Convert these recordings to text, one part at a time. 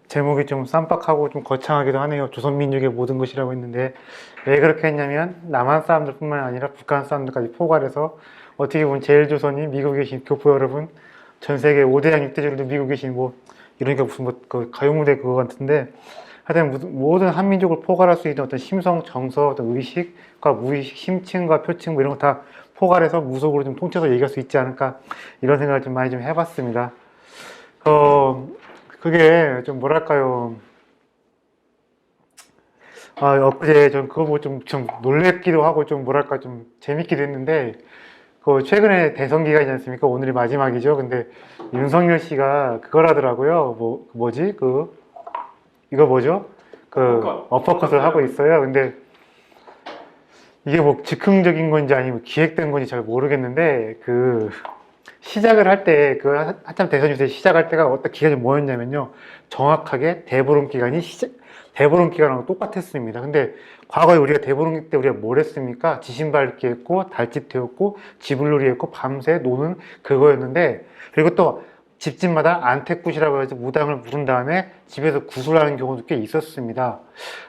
제목이 좀 쌈박하고 좀 거창하기도 하네요. 조선민족의 모든 것이라고 했는데 왜 그렇게 했냐면 남한 사람들뿐만 아니라 북한 사람들까지 포괄해서 어떻게 보면 제일조선이 미국에 계신 교포 여러분, 전 세계 5대양 6대주들도 미국에 계신 뭐 이러니까 무슨 그 가요무대 그거 같은데 하여튼 모든 한민족을 포괄할 수 있는 어떤 심성, 정서, 어떤 의식과 무의식, 심층과 표층 뭐 이런 거 다 포괄해서 무속으로 좀 통째서 얘기할 수 있지 않을까 이런 생각을 좀 많이 좀 해봤습니다. 어, 그게 좀 뭐랄까요. 엊그제 좀 그거 보고 좀 놀랬기도 하고 좀 뭐랄까 좀 재밌기도 했는데, 그 최근에 대선 기간이지 않습니까? 오늘이 마지막이죠. 근데 윤석열 씨가 그걸 하더라고요. 뭐지? 이거 뭐죠? 어퍼컷을 하고 있어요. 근데 이게 뭐 즉흥적인 건지 아니면 기획된 건지 잘 모르겠는데, 시작을 할 때, 한참 대선 유세 시작할 때가 어떤 기간이 뭐였냐면요. 정확하게 대보름 기간이 대보름 기간하고 똑같았습니다. 근데 과거에 우리가 대보름 때 우리가 뭘 했습니까? 지신밟기 했고, 달집 태웠고, 지불놀이 했고, 밤새 노는 그거였는데, 그리고 또 집집마다 안택굿이라고 해서 무당을 부른 다음에 집에서 구슬하는 경우도 꽤 있었습니다.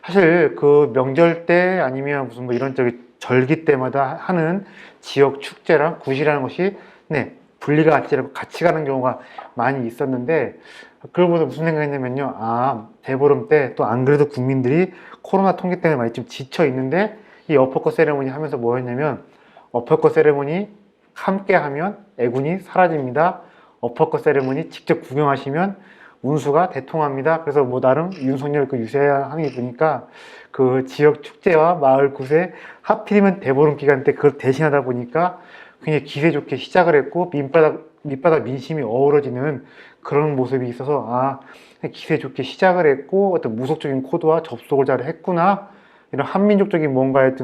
사실 그 명절 때 아니면 무슨 뭐 이런 저기 절기 때마다 하는 지역 축제랑 굿이라는 것이 네, 분리가 같이 가는 경우가 많이 있었는데 그걸 보다 무슨 생각했냐면요. 대보름 때 또 안 그래도 국민들이 코로나 통계 때문에 많이 좀 지쳐 있는데 이 어퍼컷 세레모니 하면서 뭐였냐면 어퍼컷 세레모니 함께 하면 애군이 사라집니다. 어퍼컷 세레모니 직접 구경하시면 운수가 대통합니다. 그래서 뭐 나름 윤석열 그 유세하는 게 보니까 그 지역 축제와 마을 굿에 하필이면 대보름 기간 때 그걸 대신하다 보니까 굉장히 기세 좋게 시작을 했고 밑바닥 민심이 어우러지는 그런 모습이 있어서 기세 좋게 시작을 했고 어떤 무속적인 코드와 접속을 잘 했구나 이런 한민족적인 뭔가에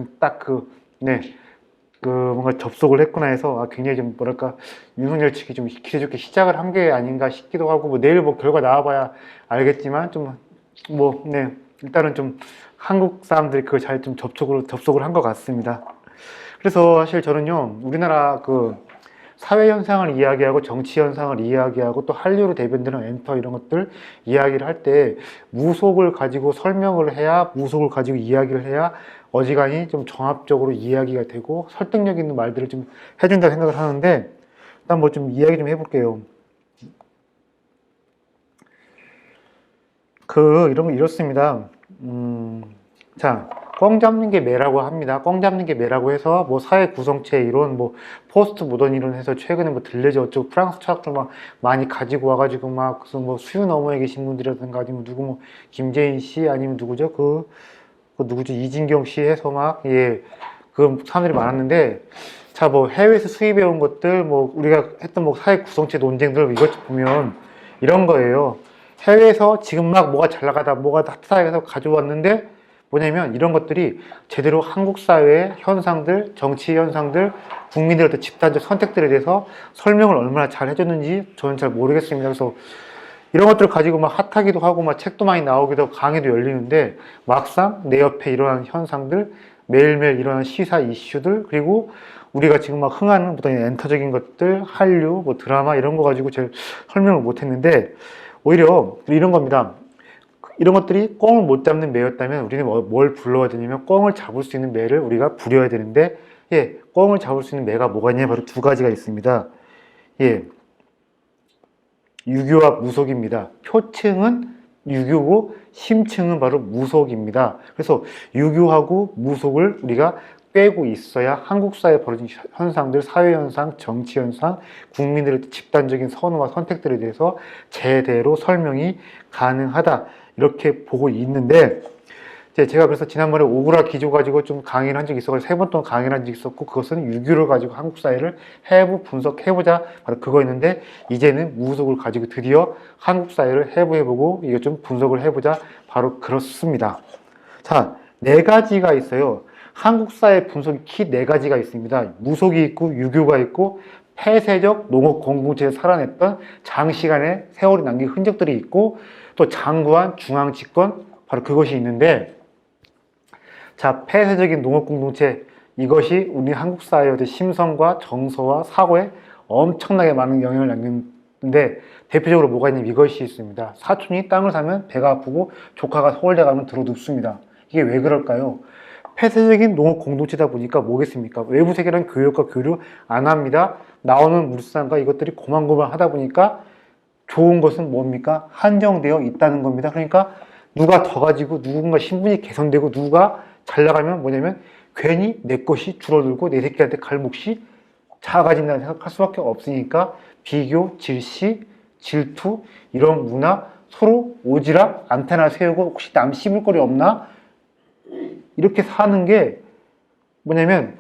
뭔가 접속을 했구나 해서 굉장히 좀 뭐랄까 윤석열 측이 좀 기세 좋게 시작을 한 게 아닌가 싶기도 하고 뭐 내일 뭐 결과 나와봐야 알겠지만 일단은 좀 한국 사람들이 그걸 잘 좀 접속을 한 것 같습니다. 그래서 사실 저는요 우리나라 사회 현상을 이야기하고 정치 현상을 이야기하고 또 한류로 대변되는 엔터 이런 것들 이야기를 할 때 무속을 가지고 설명을 해야 무속을 가지고 이야기를 해야 어지간히 좀 종합적으로 이야기가 되고 설득력 있는 말들을 좀 해준다 생각을 하는데 일단 뭐 좀 이야기 좀 해볼게요. 이런 거 이렇습니다. 자, 꽝 잡는 게 매라고 합니다. 꽝 잡는 게 매라고 해서 뭐 사회 구성체 이론, 뭐 포스트 모던 이론 해서 최근에 뭐 들레즈 어쩌고 프랑스 철학들 막 많이 가지고 와가지고 막 무슨 뭐 수유 너머에 계신 분들이라든가 아니면 누구 뭐 김재인 씨 아니면 누구죠? 누구죠? 이진경 씨 해서 그 사람들이 많았는데 자, 뭐 해외에서 수입해 온 것들 뭐 우리가 했던 뭐 사회 구성체 논쟁들 이것 보면 이런 거예요. 해외에서 지금 막 뭐가 잘 나가다 뭐가 핫하다 해서 가져왔는데 뭐냐면 이런 것들이 제대로 한국 사회의 현상들, 정치 현상들, 국민들의 어떤 집단적 선택들에 대해서 설명을 얼마나 잘 해줬는지 저는 잘 모르겠습니다. 그래서 이런 것들을 가지고 막 핫하기도 하고 막 책도 많이 나오기도 하고 강의도 열리는데 막상 내 옆에 일어나는 현상들, 매일매일 일어나는 시사 이슈들 그리고 우리가 지금 막 흥하는 어떤 엔터적인 것들, 한류, 뭐 드라마 이런 거 가지고 제가 설명을 못 했는데 오히려 이런 겁니다. 이런 것들이 꿩을 못 잡는 매였다면 우리는 뭘 불러야 되냐면 꿩을 잡을 수 있는 매를 우리가 부려야 되는데 꿩을 잡을 수 있는 매가 뭐가 있냐 바로 두 가지가 있습니다. 유교와 무속입니다. 표층은 유교고 심층은 바로 무속입니다. 그래서 유교하고 무속을 우리가 꿰고 있어야 한국 사회에 벌어진 현상들, 사회현상, 정치현상, 국민들의 집단적인 선호와 선택들에 대해서 제대로 설명이 가능하다. 이렇게 보고 있는데 제가 그래서 지난번에 오그라 기조 가지고 좀 강의를 한 적이 있어서 3번 동안 강의를 한 적이 있었고 그것은 유교를 가지고 한국 사회를 해부 분석해보자 바로 그거였는데 이제는 무속을 가지고 드디어 한국 사회를 해부해보고 이거 좀 분석을 해보자 바로 그렇습니다. 자, 4가지가 있어요. 한국 사회 분석이 키 4가지가 있습니다. 무속이 있고 유교가 있고 폐쇄적 농업 공동체에서 살아냈던 장시간의 세월이 남긴 흔적들이 있고 또 장구한 중앙 집권 바로 그것이 있는데 자, 폐쇄적인 농업 공동체 이것이 우리 한국 사회의 심성과 정서와 사고에 엄청나게 많은 영향을 남기는 근데 대표적으로 뭐가 있냐면 이것이 있습니다. 사촌이 땅을 사면 배가 아프고 조카가 서울대 가면 들어 눕습니다. 이게 왜 그럴까요? 폐쇄적인 농업 공동체다 보니까 뭐겠습니까? 외부 세계랑 교육과 교류 안 합니다. 나오는 물상과 이것들이 고만고만 하다 보니까 좋은 것은 뭡니까? 한정되어 있다는 겁니다. 그러니까 누가 더 가지고 누군가 신분이 개선되고 누가 잘 나가면 뭐냐면 괜히 내 것이 줄어들고 내 새끼한테 갈 몫이 작아진다는 생각할 수밖에 없으니까 비교, 질시, 질투 이런 문화 서로 오지랖 안테나 세우고 혹시 남 씹을 거리 없나 이렇게 사는 게 뭐냐면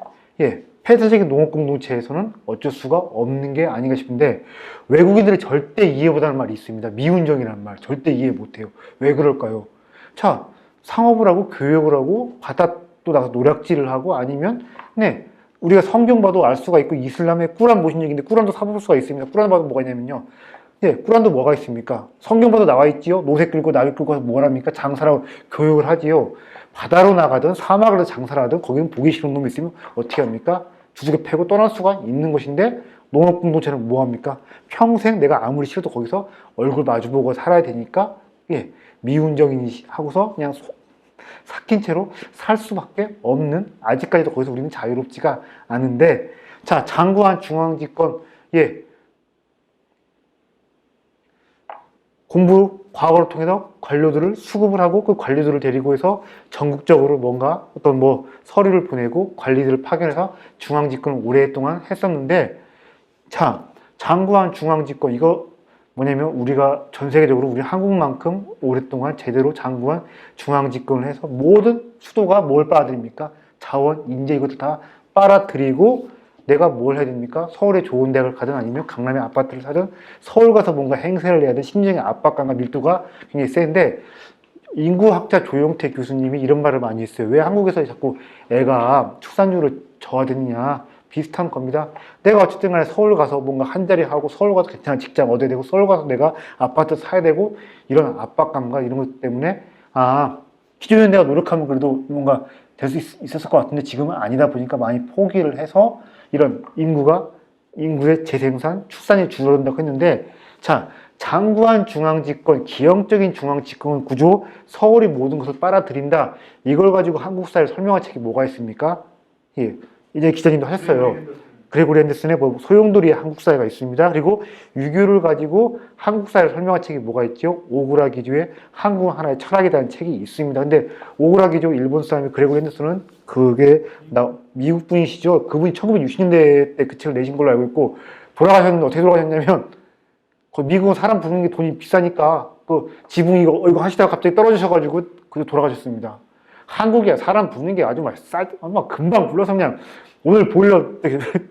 폐쇄적인 농업 공동체에서는 어쩔 수가 없는 게 아닌가 싶은데 외국인들이 절대 이해 못하는 말이 있습니다. 미운정이라는 말 절대 이해 못해요. 왜 그럴까요? 자, 상업을 하고 교육을 하고 바다또 나가서 노략질을 하고 아니면 우리가 성경 봐도 알 수가 있고 이슬람의 꾸란 모신적인데 꾸란도 사볼 수가 있습니다. 꾸란 봐도 뭐가 있냐면요. 꾸란도 뭐가 있습니까? 성경 봐도 나와 있지요. 노새 끌고 나귀 끌고 뭘 합니까? 장사라고 교육을 하지요. 바다로 나가든 사막으로 장사를 하든 거기는 보기 싫은 놈이 있으면 어떻게 합니까? 두둑에 패고 떠날 수가 있는 것인데 농업공동체는 뭐합니까? 평생 내가 아무리 싫어도 거기서 얼굴 마주보고 살아야 되니까 미운정인이 하고서 그냥 삭힌 채로 살 수밖에 없는 아직까지도 거기서 우리는 자유롭지가 않은데 자 장구한 중앙집권 공부 과거를 통해서 관료들을 수급을 하고 그 관료들을 데리고 해서 전국적으로 뭔가 어떤 뭐 서류를 보내고 관리들을 파견해서 중앙집권을 오랫동안 했었는데 자 장구한 중앙집권 이거 뭐냐면 우리가 전 세계적으로 우리 한국만큼 오랫동안 제대로 장구한 중앙집권을 해서 모든 수도가 뭘 빨아들입니까? 자원, 인재 이것도 다 빨아들이고 내가 뭘 해야 됩니까? 서울에 좋은 대학을 가든 아니면 강남에 아파트를 사든 서울 가서 뭔가 행세를 해야 돼 심정의 압박감과 밀도가 굉장히 센데 인구학자 조영태 교수님이 이런 말을 많이 했어요. 왜 한국에서 자꾸 애가 출산율을 저하되느냐 비슷한 겁니다. 내가 어쨌든 간에 서울 가서 뭔가 한 자리 하고 서울 가서 괜찮은 직장 얻어야 되고 서울 가서 내가 아파트 사야 되고 이런 압박감과 이런 것 때문에 기존에 내가 노력하면 그래도 뭔가 될 수 있었을 것 같은데 지금은 아니다 보니까 많이 포기를 해서 이런 인구의 재생산, 출산이 줄어든다고 했는데 자 장구한 중앙집권, 기형적인 중앙집권 구조, 서울이 모든 것을 빨아들인다. 이걸 가지고 한국 사회를 설명할 책이 뭐가 있습니까? 이제 기자님도 하셨어요. 그레고리 앤더슨의 뭐 소용돌이의 한국 사회가 있습니다. 그리고 유교를 가지고 한국 사회를 설명한 책이 뭐가 있죠? 오구라 기조의 한국 하나의 철학이라는 책이 있습니다. 근데 오구라 기조 일본 사람이 그레고리 앤더슨은 그게 미국 분이시죠. 그분이 1960년대 때 그 책을 내신 걸로 알고 있고 돌아가셨는데 어떻게 돌아가셨냐면 미국은 사람 부르는 게 돈이 비싸니까 그 지붕 이거 하시다가 갑자기 떨어지셔가지고 그저 돌아가셨습니다. 한국이야 사람 부르는 게 아주 막 금방 불러서 그냥 오늘 보일러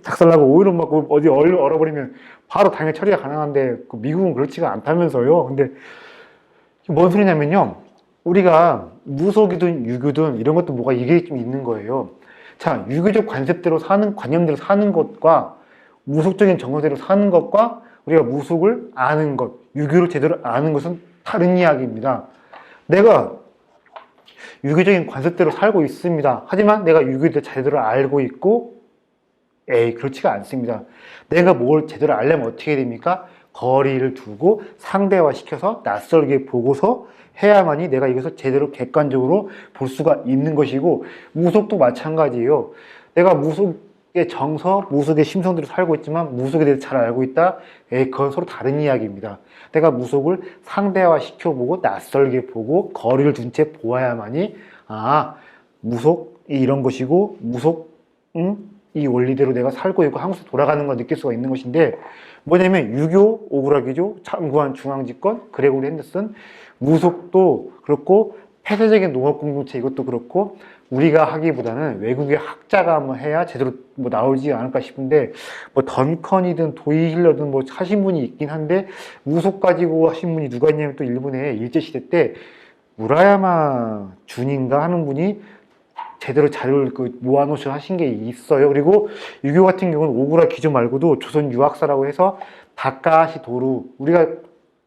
작살나고 오일은 막 어디 얼어버리면 바로 당일 처리가 가능한데 그 미국은 그렇지가 않다면서요. 근데 뭔 소리냐면요. 우리가 무속이든 유교든 이런 것도 뭐가 이게 좀 있는 거예요. 자, 유교적 관습대로 사는 관념대로 사는 것과 무속적인 정서대로 사는 것과 우리가 무속을 아는 것, 유교를 제대로 아는 것은 다른 이야기입니다. 내가 유교적인 관습대로 살고 있습니다. 하지만 내가 유교를 제대로 알고 있고 그렇지가 않습니다. 내가 뭘 제대로 알려면 어떻게 해야 됩니까? 거리를 두고 상대화시켜서 낯설게 보고서 해야만이 내가 이것을 제대로 객관적으로 볼 수가 있는 것이고 무속도 마찬가지예요. 내가 무속의 정서, 무속의 심성들을 살고 있지만 무속에 대해서 잘 알고 있다? 그건 서로 다른 이야기입니다. 내가 무속을 상대화시켜보고 낯설게 보고 거리를 둔 채 보아야만이 무속이 이런 것이고 이 원리대로 내가 살고 있고 한국에서 돌아가는 걸 느낄 수가 있는 것인데 뭐냐면 유교, 오그라기조, 장구한 중앙집권, 그레고리 핸더슨, 무속도 그렇고 폐쇄적인 농업공동체 이것도 그렇고 우리가 하기보다는 외국의 학자가 한번 해야 제대로 뭐 나오지 않을까 싶은데 뭐 던컨이든 도이힐러든 뭐 하신 분이 있긴 한데 무속 가지고 하신 분이 누가 있냐면 또 일본에 일제시대 때 무라야마 준인가 하는 분이 제대로 자료를 모아놓으셔 하신 게 있어요. 그리고 유교 같은 경우는 오구라 기조 말고도 조선 유학사라고 해서 다카시 도루 우리가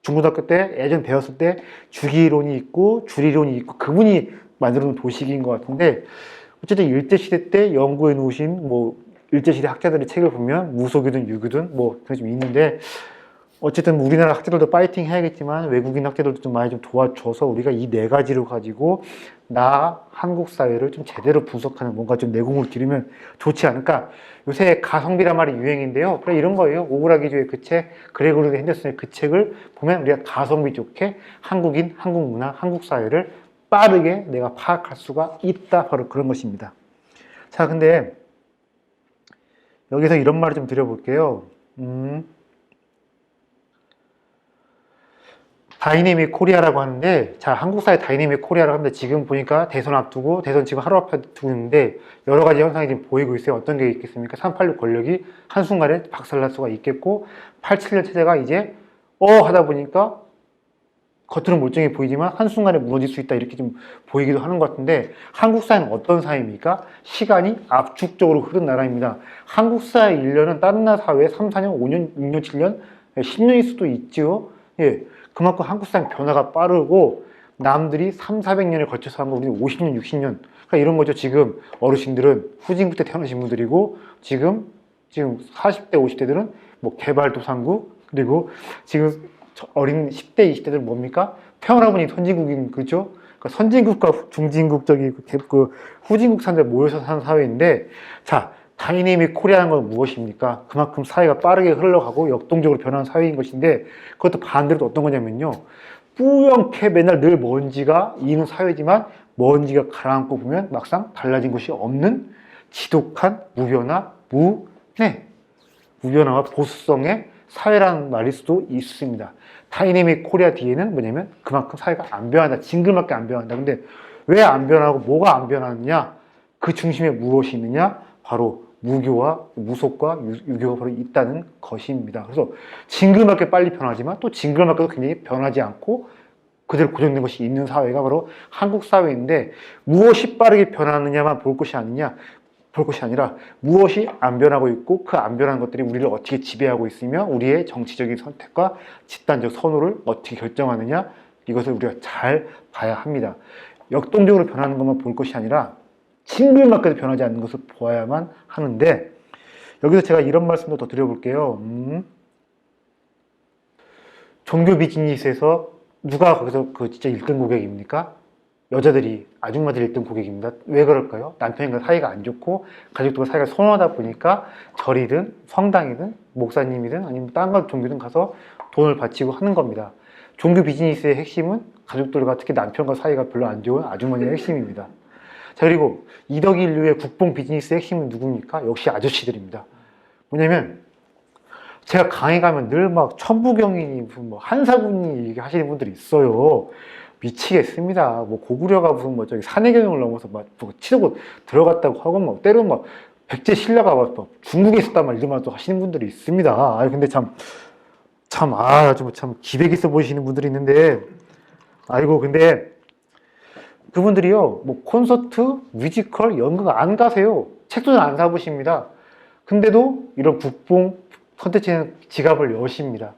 중고등학교 때 예전 배웠을 때 주기이론이 있고 줄이론이 있고 그분이 만들어 놓은 도식인 것 같은데 어쨌든 일제시대 때 연구해 놓으신 뭐 일제시대 학자들의 책을 보면 무속이든 유교든 뭐 그게 좀 있는데 어쨌든 우리나라 학자들도 파이팅 해야겠지만 외국인 학자들도 좀 많이 좀 도와줘서 우리가 이 네 가지를 가지고 나 한국 사회를 좀 제대로 분석하는 뭔가 좀 내공을 기르면 좋지 않을까. 요새 가성비란 말이 유행인데요. 그래 이런 거예요. 오그라기조의 그 책, 그레고리 핸더슨의 그 책을 보면 우리가 가성비 좋게 한국인, 한국 문화, 한국 사회를 빠르게 내가 파악할 수가 있다. 바로 그런 것입니다. 자, 근데 여기서 이런 말을 좀 드려볼게요. 다이내믹 코리아라고 하는데, 자, 한국사의 다이내믹 코리아라고 하는데, 지금 보니까 대선 앞두고, 대선 지금 하루 앞두고 있는데, 여러 가지 현상이 지금 보이고 있어요. 어떤 게 있겠습니까? 386 권력이 한순간에 박살날 수가 있겠고, 87년 체제가 이제, 하다 보니까, 겉으로는 멀쩡해 보이지만, 한순간에 무너질 수 있다. 이렇게 좀 보이기도 하는 것 같은데, 한국 사회는 어떤 사회입니까? 시간이 압축적으로 흐른 나라입니다. 한국 사회 1년은 다른 나라 사회에 3, 4년, 5년, 6년, 7년, 10년일 수도 있지요. 예. 그만큼 한국 사회 변화가 빠르고 남들이 3, 400년에 걸쳐서 한 거 우리는 50년, 60년. 그러니까 이런 거죠. 지금 어르신들은 후진국 때 태어나신 분들이고 지금 40대, 50대들은 뭐 개발도상국 그리고 지금 어린 10대, 20대들은 뭡니까? 태어나보니 선진국인 그죠? 그러니까 선진국과 중진국적인 그 후진국 사람들 모여서 사는 사회인데 자. 다이내믹 코리아라는 건 무엇입니까? 그만큼 사회가 빠르게 흘러가고 역동적으로 변하는 사회인 것인데 그것도 반대로 어떤 거냐면요. 뿌옇게 맨날 늘 먼지가 있는 사회지만 먼지가 가라앉고 보면 막상 달라진 것이 없는 지독한 무변화와 보수성의 사회라는 말일 수도 있습니다. 다이내믹 코리아 뒤에는 뭐냐면 그만큼 사회가 안 변한다. 징글맞게 안 변한다. 근데 왜 안 변하고 뭐가 안 변하느냐? 그 중심에 무엇이 있느냐? 바로 무교와 무속과 유교가 바로 있다는 것입니다. 그래서 징글맞게 빨리 변하지만 또 징글맞게도 굉장히 변하지 않고 그대로 고정된 것이 있는 사회가 바로 한국 사회인데 무엇이 빠르게 변하느냐만 볼 것이 아니라 무엇이 안 변하고 있고 그 안 변하는 것들이 우리를 어떻게 지배하고 있으며 우리의 정치적인 선택과 집단적 선호를 어떻게 결정하느냐 이것을 우리가 잘 봐야 합니다. 역동적으로 변하는 것만 볼 것이 아니라 징글맞게도 변하지 않는 것을 보아야만 하는데 여기서 제가 이런 말씀도 더 드려볼게요. 종교 비즈니스에서 누가 거기서 그 진짜 1등 고객입니까? 여자들이 아줌마들이 1등 고객입니다. 왜 그럴까요? 남편과 사이가 안 좋고 가족들과 사이가 선호하다 보니까 절이든 성당이든 목사님이든 아니면 다른 종교든 가서 돈을 바치고 하는 겁니다. 종교 비즈니스의 핵심은 가족들과 특히 남편과 사이가 별로 안 좋은 아주머니의 핵심입니다. 자, 그리고 이덕 인류의 국뽕 비즈니스의 핵심은 누굽니까? 역시 아저씨들입니다. 뭐냐면, 제가 강의 가면 늘 막 천부경이니, 무슨 뭐 한사군이 하시는 분들이 있어요. 미치겠습니다. 뭐 고구려가 무슨 뭐 저기 산해경을 넘어서 막 치르고 들어갔다고 하고 막 때로는 막 백제 신라가 막 중국에 있었단 말 이런 말도 하시는 분들이 있습니다. 아, 근데 참 기백 있어 보이시는 분들이 있는데, 아이고, 근데 그분들이요, 뭐 콘서트, 뮤지컬, 연극 안 가세요. 책도 안 사보십니다. 근데도 이런 국뽕 콘텐츠에는 지갑을 여십니다.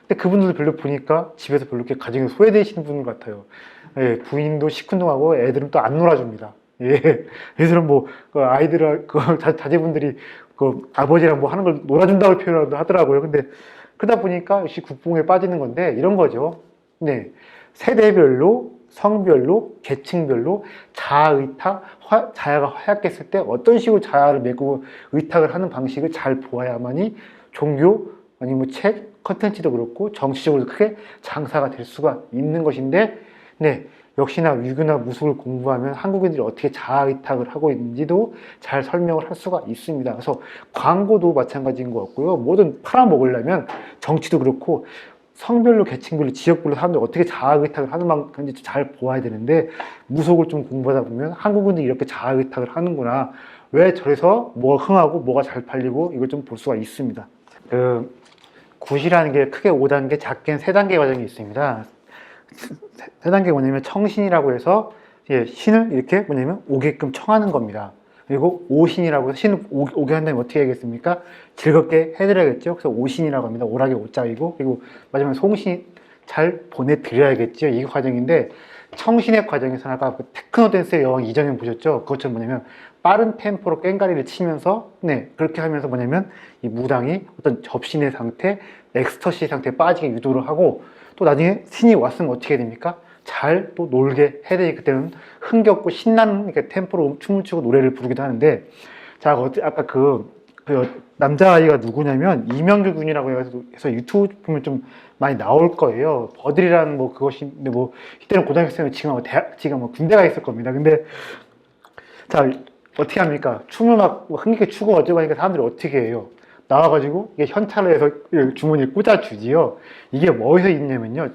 근데 그분들도 별로 보니까 집에서 별로 이렇게 가정에 소외되시는 분 같아요. 예, 부인도 시큰둥하고 애들은 또 안 놀아줍니다. 예, 애들은 뭐, 그 아이들, 자제분들이 그 아버지랑 뭐 하는 걸 놀아준다고 표현을 하더라고요. 근데 그러다 보니까 역시 국뽕에 빠지는 건데 이런 거죠. 네. 세대별로 성별로, 계층별로 자아의탁, 자아가 허약했을 때 어떤 식으로 자아를 메꾸고 의탁을 하는 방식을 잘 보아야만이 종교, 아니면 책, 컨텐츠도 그렇고 정치적으로 크게 장사가 될 수가 있는 것인데, 네, 역시나 유교나 무속을 공부하면 한국인들이 어떻게 자아의탁을 하고 있는지도 잘 설명을 할 수가 있습니다. 그래서 광고도 마찬가지인 것 같고요. 뭐든 팔아먹으려면 정치도 그렇고 성별로, 계층별로, 지역별로 사람들이 어떻게 자아의탁을 하는 건지 잘 보아야 되는데 무속을 좀 공부하다 보면 한국인들이 이렇게 자아의탁을 하는구나. 왜 저래서 뭐가 흥하고 뭐가 잘 팔리고 이걸 좀 볼 수가 있습니다. 굿이라는 게 크게 5단계, 작게는 3단계 과정이 있습니다. 3단계가 뭐냐면 청신이라고 해서 신을 이렇게 뭐냐면 오게끔 청하는 겁니다. 그리고 오신이라고 해서 신을 오게 한다면 어떻게 해야겠습니까? 즐겁게 해드려야겠죠. 그래서 오신이라고 합니다. 오락의 오자이고 그리고 마지막에 송신, 잘 보내드려야겠죠. 이 과정인데 청신의 과정에서 아까 그 테크노 댄스의 여왕 이정현 보셨죠? 그것처럼 뭐냐면 빠른 템포로 꽹과리를 치면서 그렇게 하면서 뭐냐면 이 무당이 어떤 접신의 상태, 엑스터시 상태에 빠지게 유도를 하고 또 나중에 신이 왔으면 어떻게 됩니까? 잘 또 놀게 해야 되니 그때는 흥겹고 신나는 템포로 춤을 추고 노래를 부르기도 하는데 자 아까 그 남자아이가 누구냐면 이명규 군이라고 해서 유튜브 보면 좀 많이 나올 거예요. 버들이라는 뭐 그것인데 뭐 이때는 고등학생이면 지금 아마 지금 뭐 군대가 있을 겁니다. 근데 자 어떻게 합니까? 춤을 막 흥겹게 추고 어쩌고 하니까 사람들이 어떻게 해요? 나와가지고 이게 현찰을 해서 주머니에 꽂아주지요. 이게 뭐에서 있냐면요.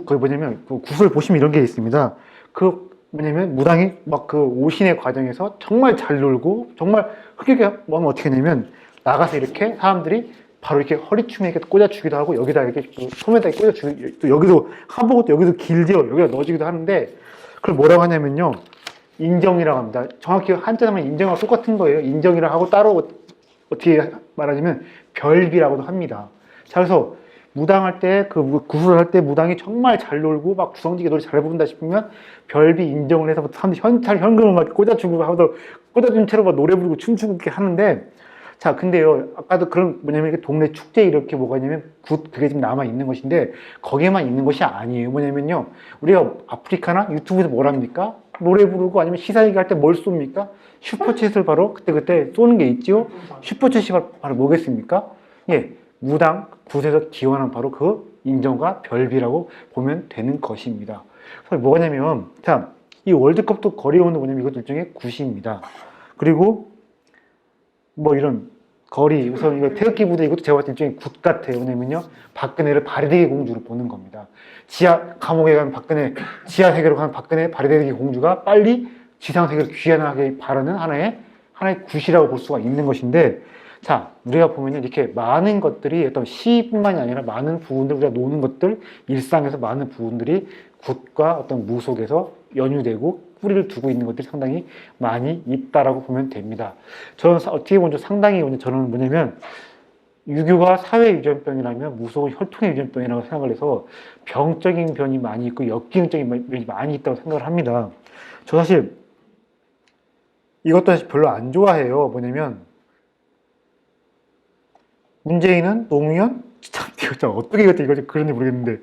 거기 뭐냐면 그 구슬 보시면 이런 게 있습니다. 그 뭐냐면 무당이 막 그 오신의 과정에서 정말 잘 놀고 정말 흑역에 뭐 하면 어떻게 하냐면 나가서 이렇게 사람들이 바로 이렇게 허리춤에 이렇게 꽂아주기도 하고 여기다 이렇게 손에다 꽂아주기도 또 여기도 한복도 여기도 길죠. 여기다 넣어주기도 하는데 그걸 뭐라고 하냐면요. 인정이라고 합니다. 정확히 한자하면 인정하고 똑같은 거예요. 인정이라고 하고 따로 어떻게 말하자면 별비라고도 합니다. 자 그래서 무당할 때 그 구슬을 할 때 무당이 정말 잘 놀고 막 구성지게 노래 잘 부른다 싶으면 별비 인정을 해서 사람들이 현찰 현금을 막 꽂아주고 하면서 꽂아준 채로 막 노래 부르고 춤추고 이렇게 하는데 자 근데요 아까도 그런 뭐냐면 이렇게 동네 축제 이렇게 뭐가 있냐면 그게 지금 남아 있는 것인데 거기에만 있는 것이 아니에요. 뭐냐면요 우리가 아프리카나 유튜브에서 뭘 합니까? 노래 부르고 아니면 시사 얘기할 때 뭘 쏩니까? 슈퍼챗을 바로 그때 쏘는 게 있죠. 슈퍼챗이 바로 뭐겠습니까? 예. 무당 굿에서 기원한 바로 그 인정과 별비라고 보면 되는 것입니다. 그래서 뭐냐면 자, 이 월드컵도 거리운동 뭐냐면 이것도 일종의 굿입니다. 그리고 뭐 이런 거리 우선 이거 태극기 부대 이것도 제가 봤을 때 일종의 굿 같아요. 왜냐면요 박근혜를 바리대기 공주로 보는 겁니다. 지하 감옥에 가면 박근혜 지하 세계로 가면 박근혜 바리대기 공주가 빨리 지상 세계로 귀환하게 바라는 하나의 굿이라고 볼 수가 있는 것인데 자, 우리가 보면 이렇게 많은 것들이 어떤 시뿐만이 아니라 많은 부분들, 우리가 노는 것들, 일상에서 많은 부분들이 굿과 어떤 무 속에서 연유되고 뿌리를 두고 있는 것들이 상당히 많이 있다라고 보면 됩니다. 저는 어떻게 보면 상당히 저는 뭐냐면 유교가 사회유전병이라면 무속은 혈통의 유전병이라고 생각을 해서 병적인 변이 많이 있고 역기능적인 면이 많이 있다고 생각을 합니다. 저 사실 이것도 사실 별로 안 좋아해요. 뭐냐면 문재인은 노무현? 참, 이거 어떻게 이것도 그런지 모르겠는데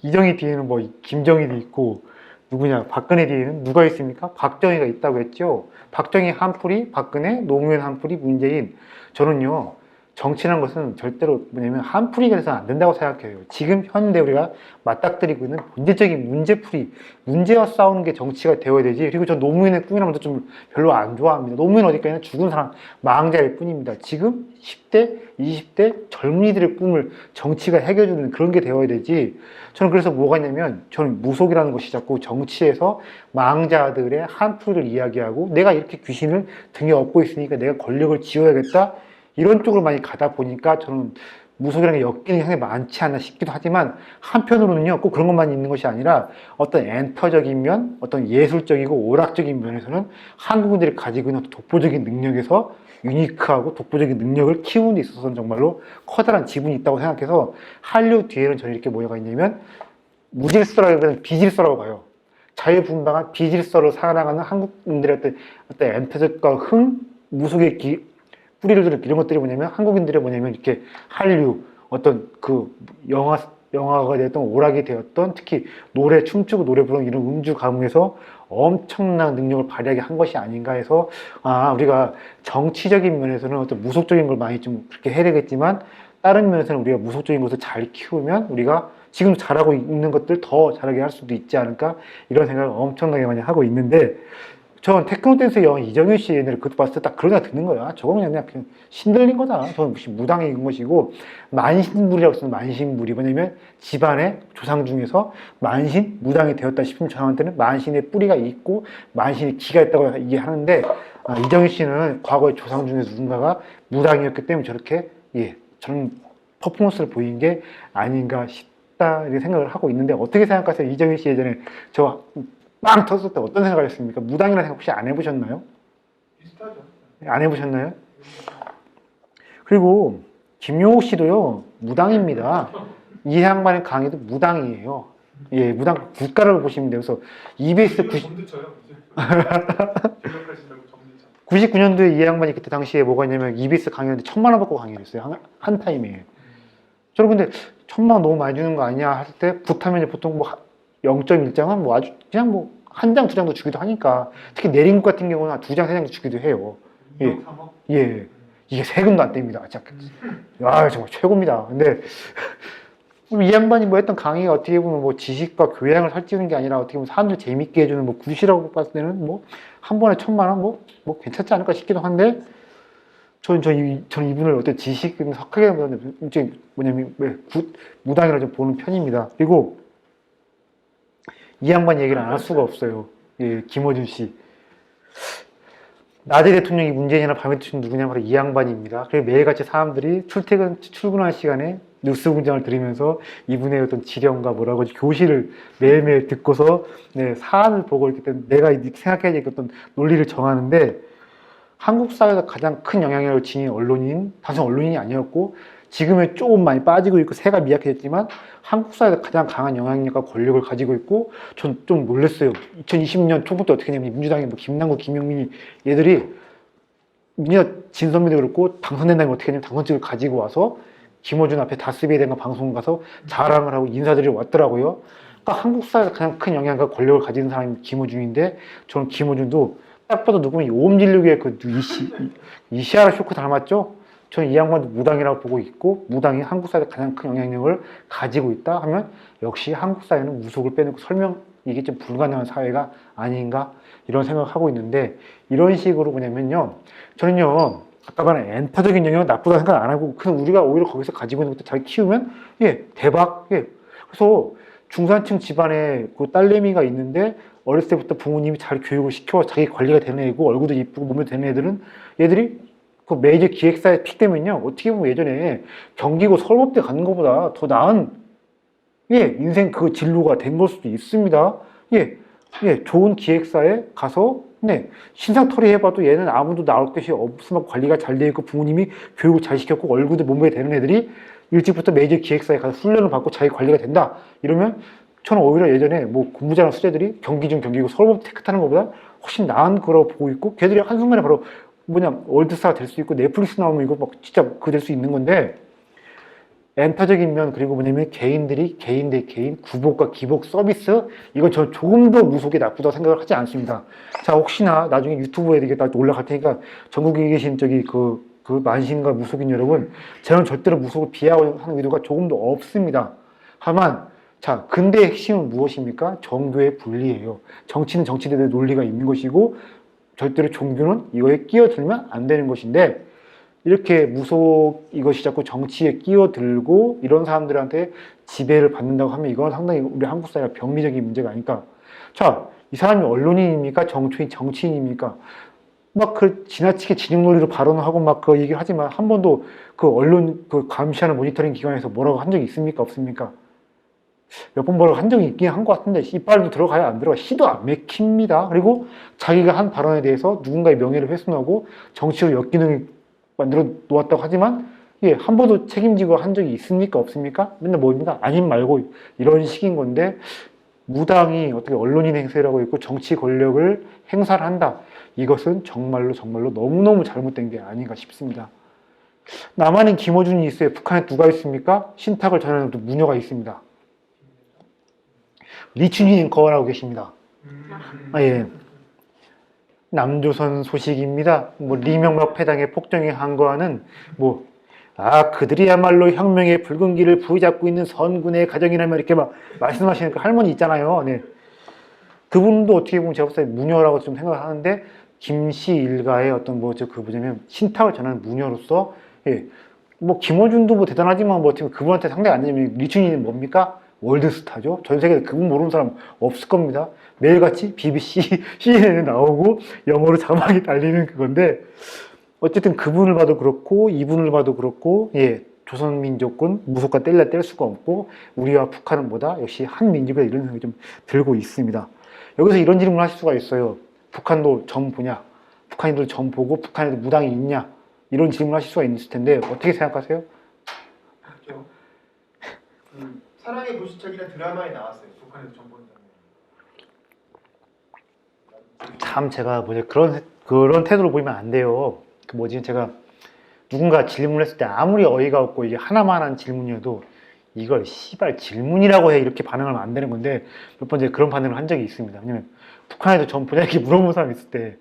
이정희 뒤에는 뭐 김정일이 있고 누구냐 박근혜 뒤에는 누가 있습니까? 박정희가 있다고 했죠. 박정희 한풀이, 박근혜, 노무현 한풀이, 문재인. 저는요 정치라는 것은 절대로 뭐냐면 한풀이가 돼서는 안 된다고 생각해요. 지금 현대 우리가 맞닥뜨리고 있는 본질적인 문제풀이, 문제와 싸우는 게 정치가 되어야 되지. 그리고 저 노무현의 꿈이라는 것도 좀 별로 안 좋아합니다. 노무현 어디까지나 죽은 사람, 망자일 뿐입니다. 지금 10대, 20대 젊은이들의 꿈을 정치가 해결해주는 그런 게 되어야 되지. 저는 그래서 뭐가 있냐면 저는 무속이라는 것이 자꾸 정치에서 망자들의 한풀이를 이야기하고 내가 이렇게 귀신을 등에 업고 있으니까 내가 권력을 쥐어야겠다. 이런 쪽으로 많이 가다 보니까 저는 무속이라는 게 엮이는 경향이 많지 않나 싶기도 하지만 한편으로는요 꼭 그런 것만 있는 것이 아니라 어떤 엔터적인 면, 어떤 예술적이고 오락적인 면에서는 한국인들이 가지고 있는 독보적인 능력에서 유니크하고 독보적인 능력을 키우는 데 있어서는 정말로 커다란 지분이 있다고 생각해서 한류 뒤에는 저는 이렇게 뭐가 있냐면 무질서라기보다는 비질서라고 봐요. 자유분방한 비질서로 살아가는 한국인들의 어떤 엔터적과 무속의 뿌리를 두는 이런 것들이 뭐냐면 한국인들의 뭐냐면 이렇게 한류 어떤 그 영화가 되었던 오락이 되었던 특히 노래 춤추고 노래 부르는 이런 음주 가문에서 엄청난 능력을 발휘하게 한 것이 아닌가 해서 우리가 정치적인 면에서는 어떤 무속적인 걸 많이 좀 그렇게 해야 되겠지만 다른 면에서는 우리가 무속적인 것을 잘 키우면 우리가 지금 잘하고 있는 것들 더 잘하게 할 수도 있지 않을까 이런 생각을 엄청나게 많이 하고 있는데 전 테크노 댄스 여왕 이정현 씨 옛날에 그것도 봤을 때 딱 그런 생각 드는 거야. 저거 그냥 신들린 거다. 저는 무슨 무당인 것이고 만신물이라고 쓰는 만신물이 뭐냐면 집안의 조상 중에서 만신, 무당이 되었다 싶은 저한테는 만신의 뿌리가 있고 만신의 기가 있다고 이해하는데 이정현 씨는 과거의 조상 중에서 누군가가 무당이었기 때문에 저렇게 저는 퍼포먼스를 보인 게 아닌가 싶다 이렇게 생각을 하고 있는데 어떻게 생각하세요? 이정현 씨 예전에 저 빵 터졌을 때 어떤 생각을 했습니까? 무당이라는 생각 혹시 안 해보셨나요? 비슷하죠. 안 해보셨나요? 그리고 김용옥 씨도요 무당입니다. 이 양반의 강의도 무당이에요. 예, 무당 국가를 보시면 돼요. 그래서 EBS 점도 쳐요. 기억하신다고 점도 쳐. 99년도에 이 양반이 그때 당시에 뭐가 있냐면 EBS 강의하는데 1,000만 원 받고 강의를 했어요. 한 타임에. 저는 근데 1,000만 원 너무 많이 주는 거 아니냐 했을 때 붓하면 보통 뭐 0.1장은 뭐 아주 그냥 뭐 한 장, 두 장도 주기도 하니까 특히 내린국 같은 경우는 두 장, 세 장도 주기도 해요. 예. 2억, 3억? 예. 이게 세금도 안 뗍니다. 진짜. 아, 정말 최고입니다. 근데 이 양반이 뭐 했던 강의가 어떻게 보면 뭐 지식과 교양을 살찌우는 게 아니라 어떻게 보면 사람들 재밌게 해주는 뭐 굿이라고 봤을 때는 뭐 한 번에 1,000만 원 뭐 괜찮지 않을까 싶기도 한데 저는 이분을 어떤 지식, 석학이라는 이제 뭐냐면 무당이라 좀 보는 편입니다. 그리고 이 양반 얘기를 안 할 수가 없어요. 예, 김어준 씨. 낮에 대통령이 문재인이나 밤에 대통령이 누구냐 바로 이 양반입니다. 그리고 매일같이 사람들이 출근할 시간에 뉴스 공장을 들으면서 이분의 어떤 지령과 뭐라고 하지 교실을 매일매일 듣고서 네, 사안을 보고 있기 때문에 내가 생각해야 될 어떤 논리를 정하는데 한국 사회에서 가장 큰 영향력을 지닌 언론인, 단순 언론인이 아니었고 지금은 조금 많이 빠지고 있고 새가 미약해졌지만 한국 사회에서 가장 강한 영향력과 권력을 가지고 있고 전 좀 놀랐어요. 2020년 초부터 어떻게 했냐면 민주당의 뭐 김남국, 김용민이 얘들이 진선미도 그렇고 당선된다면 어떻게 했냐면 당선직을 가지고 와서 김어준 앞에 다스비에 대한 방송 가서 자랑을 하고 인사들이 왔더라고요. 그러니까 한국 사회에서 가장 큰 영향과 권력을 가지는 사람이 김어준인데 저는 김어준도 딱 봐도 누구면 오음진료교의 그 이시아라 쇼크 닮았죠? 저는 이 양반도 무당이라고 보고 있고 무당이 한국 사회에 가장 큰 영향력을 가지고 있다 하면 역시 한국 사회는 무속을 빼놓고 이게 좀 불가능한 사회가 아닌가 이런 생각을 하고 있는데 이런 식으로 뭐냐면요 저는요 아까 말한 엔터적인 영향은 나쁘다 생각 안 하고 그냥 우리가 오히려 거기서 가지고 있는 것도 잘 키우면 예 대박 예 그래서 중산층 집안에 그 딸내미가 있는데 어렸을 때부터 부모님이 잘 교육을 시켜 자기 관리가 되는 애고 얼굴도 이쁘고 몸에 되는 애들은 얘들이 그 메이저 기획사에 픽되면요 어떻게 보면 예전에 경기고 서울법대 가는 것보다 더 나은 예 인생 그 진로가 된 걸 수도 있습니다. 예 좋은 기획사에 가서 네 신상털이 해봐도 얘는 아무도 나올 것이 없으면 관리가 잘 돼 있고 부모님이 교육을 잘 시켰고 얼굴도 몸에 되는 애들이 일찍부터 메이저 기획사에 가서 훈련을 받고 자기 관리가 된다 이러면 저는 오히려 예전에 뭐 공부 잘하는 수재들이 경기 중 경기고 서울법 테크 타는 것보다 훨씬 나은 거라고 보고 있고 걔들이 한순간에 바로 월드스타가 될 수 있고 넷플릭스 나오면 이거 막 진짜 그거 될 수 있는 건데 엔터적인 면 그리고 뭐냐면 개인들이 개인 대 개인 구복과 기복 서비스 이건 저 조금 더 무속이 나쁘다고 생각을 하지 않습니다. 자 혹시나 나중에 유튜브에 이게 다 올라갈 테니까 전국에 계신 그 만신과 무속인 여러분 저는 절대로 무속을 비하하는 의도가 조금도 없습니다. 다만 자 근대의 핵심은 무엇입니까? 정교의 분리예요. 정치는 정치대의 논리가 있는 것이고 절대로 종교는 이거에 끼어들면 안 되는 것인데 이렇게 무속 이것이 자꾸 정치에 끼어들고 이런 사람들한테 지배를 받는다고 하면 이건 상당히 우리 한국 사회가 병리적인 문제가 아닐까. 자, 이 사람이 언론인입니까? 정치인입니까? 막 그 지나치게 진영 논리로 발언을 하고 막 그 얘기를 하지만 한 번도 그 언론 그 감시하는 모니터링 기관에서 뭐라고 한 적이 있습니까? 없습니까? 몇 번 뭐라고 한 적이 있긴 한 것 같은데 이빨도 들어가야 안 들어가 시도 안 맥힙니다. 그리고 자기가 한 발언에 대해서 누군가의 명예를 훼손하고 정치로 역기능을 만들어 놓았다고 하지만 예, 한 번도 책임지고 한 적이 있습니까? 없습니까? 맨날 뭐입니까? 아님 말고 이런 식인 건데 무당이 어떻게 언론인 행세라고 있고 정치 권력을 행사를 한다. 이것은 정말로 너무너무 잘못된 게 아닌가 싶습니다. 남한은 김어준이 있어요. 북한에 누가 있습니까? 신탁을 전하는 또 무녀가 있습니다. 리춘희 앵커라고 계십니다. 아, 예. 남조선 소식입니다. 뭐 리명박 패당의 폭정에 항거하는 그들이야말로 혁명의 붉은 길을 부여잡고 있는 선군의 가정이라면 이렇게 막 말씀하시는 그 할머니 있잖아요. 네. 그분도 어떻게 보면 제가 봤을 때 무녀라고 좀 생각을 하는데 김씨 일가의 어떤 뭐냐면 신탁을 전하는 무녀로서 예. 뭐 김어준도 뭐 대단하지만 뭐 지금 그분한테 상대가 안 되면 리춘이는 뭡니까? 월드스타죠. 전 세계에 그분 모르는 사람 없을 겁니다. 매일같이 BBC, CNN에 나오고 영어로 자막이 달리는 그건데 어쨌든 그분을 봐도 그렇고 이분을 봐도 그렇고 예 조선민족군 무속과 뗄 수가 없고 우리와 북한은 뭐다? 역시 한민족이다 이런 생각이 좀 들고 있습니다. 여기서 이런 질문을 하실 수가 있어요. 북한도 점 보냐? 북한인들 점 보고 북한에도 무당이 있냐? 이런 질문을 하실 수가 있을 텐데 어떻게 생각하세요? 사랑의 불시착이나 드라마에 나왔어요. 북한에서 정보원 장면. 참 제가 그런 태도로 보이면 안 돼요. 그 뭐지 제가 누군가 질문을 했을 때 아무리 어이가 없고 이게 하나만 한 질문이어도 이걸 씨발 질문이라고 해 이렇게 반응하면 안 되는 건데 몇 번째 그런 반응을 한 적이 있습니다. 왜냐면 북한에도 전 보자기 물어본 사람이 있을 때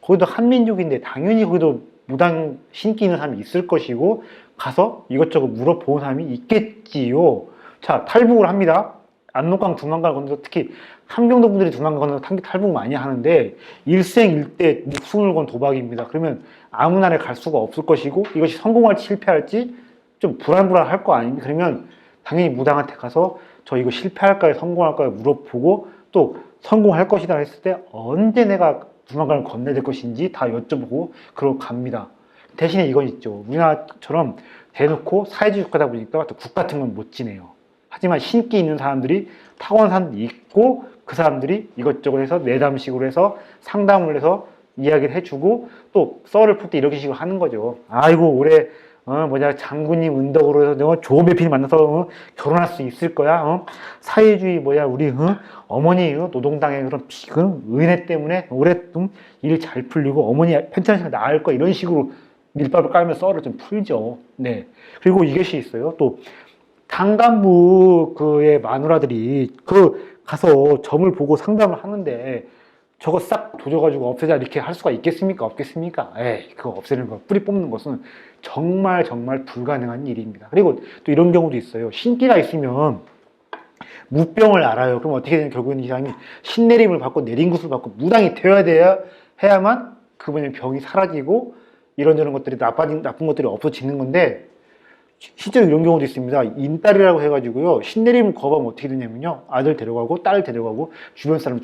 거기도 한민족인데 당연히 거기도 무당 신기 있는 사람이 있을 것이고 가서 이것저것 물어본 사람이 있겠지요. 자, 탈북을 합니다. 압록강 두만강 건너서 특히 함경도 분들이 두만강 건너서 탈북 많이 하는데 일생일대 목숨을 건 도박입니다. 그러면 아무 나라에 갈 수가 없을 것이고 이것이 성공할지 실패할지 좀 불안불안할 거 아닙니까? 그러면 당연히 무당한테 가서 저 이거 실패할까요? 성공할까요? 물어보고 또 성공할 것이다 했을 때 언제 내가 두만강을 건너야 될 것인지 다 여쭤보고 그러고 갑니다. 대신에 이건 있죠. 우리나라처럼 대놓고 사회주의 국가다 보니까 또 국 같은 건 못 지내요. 하지만 신기 있는 사람들이 타고난 사람들이 있고 그 사람들이 이것저것 해서 내담식으로 해서 상담을 해서 이야기를 해주고 또 썰을 풀 때 이렇게 식으로 하는 거죠. 아이고 올해 장군님 은덕으로 해서 내가 좋은 배필 만나서 결혼할 수 있을 거야. 사회주의 우리 어머니 노동당의 그런 은혜 때문에 올해 좀 일 잘 풀리고 어머니 편찮으시면 나을 거 이런 식으로 밀밥을 깔면 썰을 좀 풀죠. 네. 그리고 이것이 있어요. 또 당간부 그의 마누라들이 가서 점을 보고 상담을 하는데 저거 싹 조져가지고 없애자 이렇게 할 수가 있겠습니까? 없겠습니까? 그거 없애는 거, 뿌리 뽑는 것은 정말 불가능한 일입니다. 그리고 또 이런 경우도 있어요. 신기가 있으면 무병을 알아요. 그럼 어떻게 되냐? 결국은 이 사람이 신내림을 받고 내림굿을 받고 무당이 해야만 그분의 병이 사라지고 이런저런 것들이 나쁜 것들이 없어지는 건데 실제로 이런 경우도 있습니다. 인딸이라고 해가지고요. 신내림을 거부하면 어떻게 되냐면요. 아들 데려가고 딸 데려가고 주변 사람